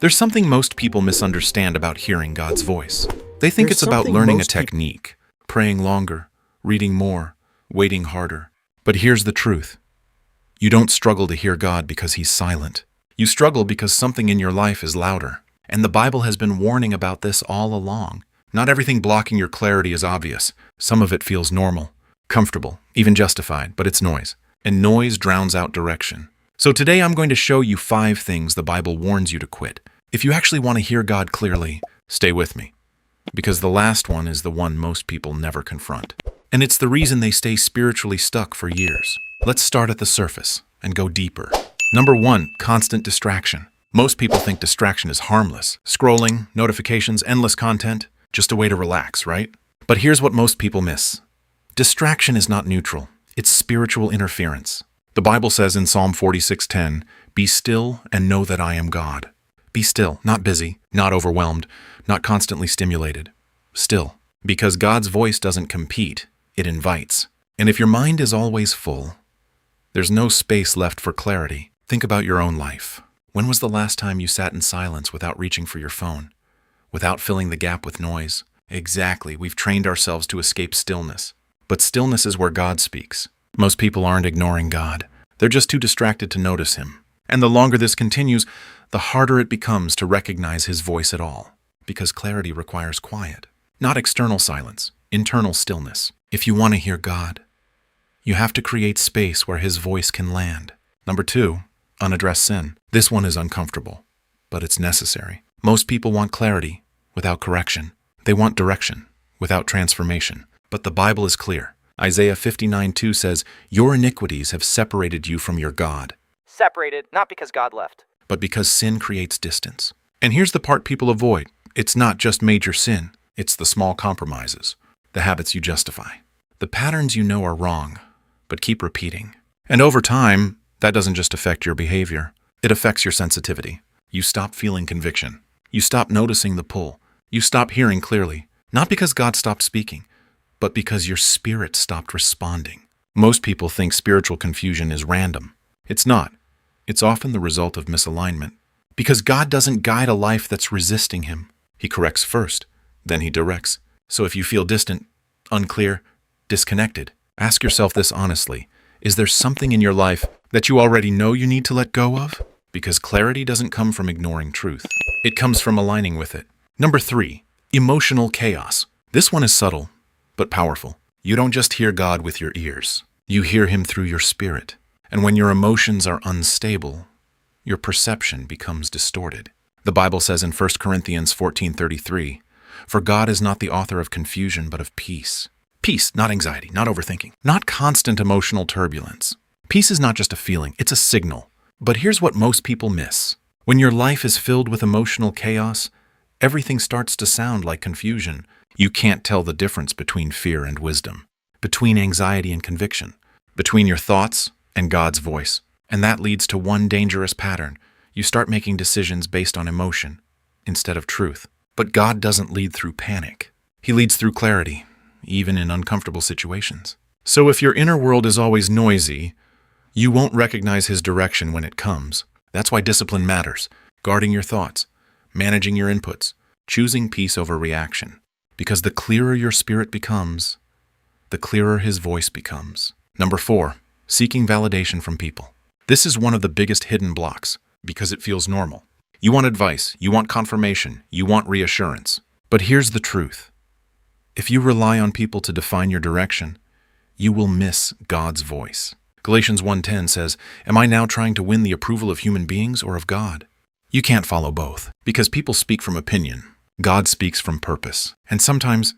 There's something most people misunderstand about hearing God's voice. They think it's about learning a technique, praying longer, reading more, waiting harder. But here's the truth. You don't struggle to hear God because He's silent. You struggle because something in your life is louder. And the Bible has been warning about this all along. Not everything blocking your clarity is obvious. Some of it feels normal, comfortable, even justified, but it's noise. And noise drowns out direction. So today I'm going to show you 5 things the Bible warns you to quit. If you actually want to hear God clearly, stay with me. Because the last one is the one most people never confront. And it's the reason they stay spiritually stuck for years. Let's start at the surface and go deeper. Number 1, constant distraction. Most people think distraction is harmless. Scrolling, notifications, endless content, just a way to relax, right? But here's what most people miss. Distraction is not neutral. It's spiritual interference. The Bible says in Psalm 46:10, "Be still and know that I am God." Be still, not busy, not overwhelmed, not constantly stimulated. Still, because God's voice doesn't compete, it invites. And if your mind is always full, there's no space left for clarity. Think about your own life. When was the last time you sat in silence without reaching for your phone? Without filling the gap with noise? Exactly, we've trained ourselves to escape stillness. But stillness is where God speaks. Most people aren't ignoring God. They're just too distracted to notice Him. And the longer this continues, the harder it becomes to recognize His voice at all. Because clarity requires quiet. Not external silence, internal stillness. If you want to hear God, you have to create space where His voice can land. Number 2, unaddressed sin. This one is uncomfortable, but it's necessary. Most people want clarity without correction. They want direction without transformation. But the Bible is clear. Isaiah 59:2 says, "Your iniquities have separated you from your God." Separated, not because God left. But because sin creates distance. And here's the part people avoid. It's not just major sin. It's the small compromises, the habits you justify, the patterns you know are wrong, but keep repeating. And over time, that doesn't just affect your behavior. It affects your sensitivity. You stop feeling conviction. You stop noticing the pull. You stop hearing clearly. Not because God stopped speaking, but because your spirit stopped responding. Most people think spiritual confusion is random. It's not. It's often the result of misalignment. Because God doesn't guide a life that's resisting Him. He corrects first, then He directs. So if you feel distant, unclear, disconnected, ask yourself this honestly. Is there something in your life that you already know you need to let go of? Because clarity doesn't come from ignoring truth. It comes from aligning with it. Number 3, emotional chaos. This one is subtle, but powerful. You don't just hear God with your ears. You hear Him through your spirit. And when your emotions are unstable, your perception becomes distorted. The Bible says in 1 Corinthians 14:33, "For God is not the author of confusion, but of peace." Peace, not anxiety, not overthinking, not constant emotional turbulence. Peace is not just a feeling, it's a signal. But here's what most people miss. When your life is filled with emotional chaos, everything starts to sound like confusion. You can't tell the difference between fear and wisdom, between anxiety and conviction, between your thoughts and God's voice. And that leads to one dangerous pattern. You start making decisions based on emotion instead of truth. But God doesn't lead through panic. He leads through clarity, even in uncomfortable situations. So if your inner world is always noisy, you won't recognize His direction when it comes. That's why discipline matters. Guarding your thoughts, managing your inputs, choosing peace over reaction. Because the clearer your spirit becomes, the clearer His voice becomes. Number 4, seeking validation from people. This is one of the biggest hidden blocks because it feels normal. You want advice, you want confirmation, you want reassurance. But here's the truth. If you rely on people to define your direction, you will miss God's voice. Galatians 1:10 says, "Am I now trying to win the approval of human beings or of God?" You can't follow both because people speak from opinion. God speaks from purpose. And sometimes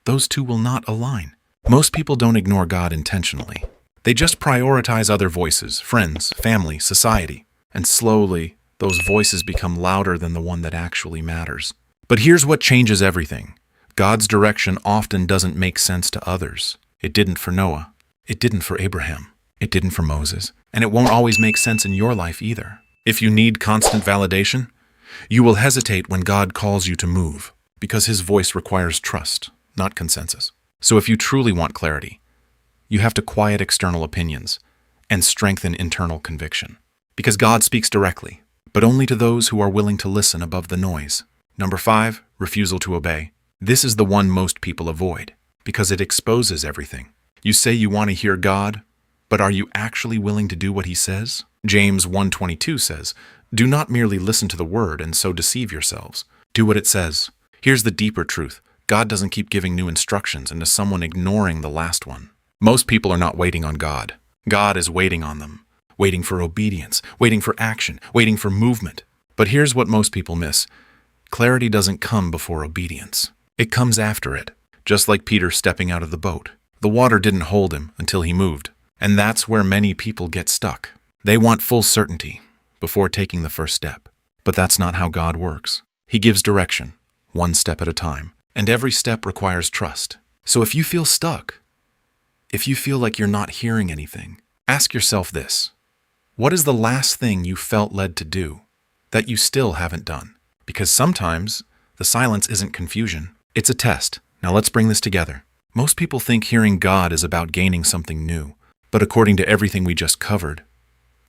those two will not align. Most people don't ignore God intentionally. They just prioritize other voices, friends, family, society. And slowly, those voices become louder than the one that actually matters. But here's what changes everything. God's direction often doesn't make sense to others. It didn't for Noah. It didn't for Abraham. It didn't for Moses. And it won't always make sense in your life either. If you need constant validation, you will hesitate when God calls you to move, because His voice requires trust, not consensus. So if you truly want clarity, you have to quiet external opinions and strengthen internal conviction. Because God speaks directly, but only to those who are willing to listen above the noise. Number 5, refusal to obey. This is the one most people avoid, because it exposes everything. You say you want to hear God, but are you actually willing to do what he says? James 1:22 says, "Do not merely listen to the word and so deceive yourselves. Do what it says." Here's the deeper truth. God doesn't keep giving new instructions into someone ignoring the last one. Most people are not waiting on God. God is waiting on them, waiting for obedience, waiting for action, waiting for movement. But here's what most people miss. Clarity doesn't come before obedience. It comes after it, just like Peter stepping out of the boat. The water didn't hold him until he moved. And that's where many people get stuck. They want full certainty before taking the first step. But that's not how God works. He gives direction, one step at a time. And every step requires trust. So if you feel stuck, if you feel like you're not hearing anything, ask yourself this. What is the last thing you felt led to do that you still haven't done? Because sometimes the silence isn't confusion. It's a test. Now let's bring this together. Most people think hearing God is about gaining something new. But according to everything we just covered,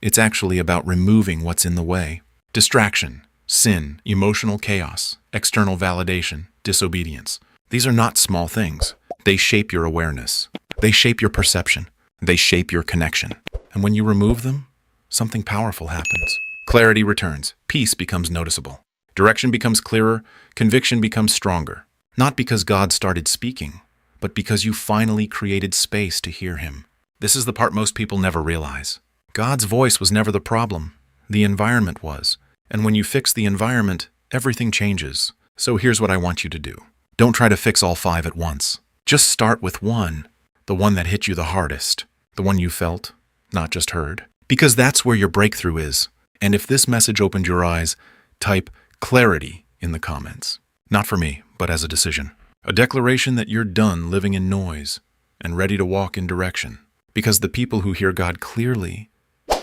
it's actually about removing what's in the way. Distraction, sin, emotional chaos, external validation, disobedience. These are not small things. They shape your awareness. They shape your perception. They shape your connection. And when you remove them, something powerful happens. Clarity returns. Peace becomes noticeable. Direction becomes clearer. Conviction becomes stronger. Not because God started speaking, but because you finally created space to hear him. This is the part most people never realize. God's voice was never the problem. The environment was. And when you fix the environment, everything changes. So here's what I want you to do. Don't try to fix all 5 at once. Just start with one, the one that hit you the hardest, the one you felt, not just heard. Because that's where your breakthrough is. And if this message opened your eyes, type clarity in the comments. Not for me, but as a decision. A declaration that you're done living in noise and ready to walk in direction. Because the people who hear God clearly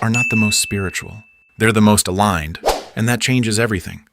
are not the most spiritual. They're the most aligned, and that changes everything.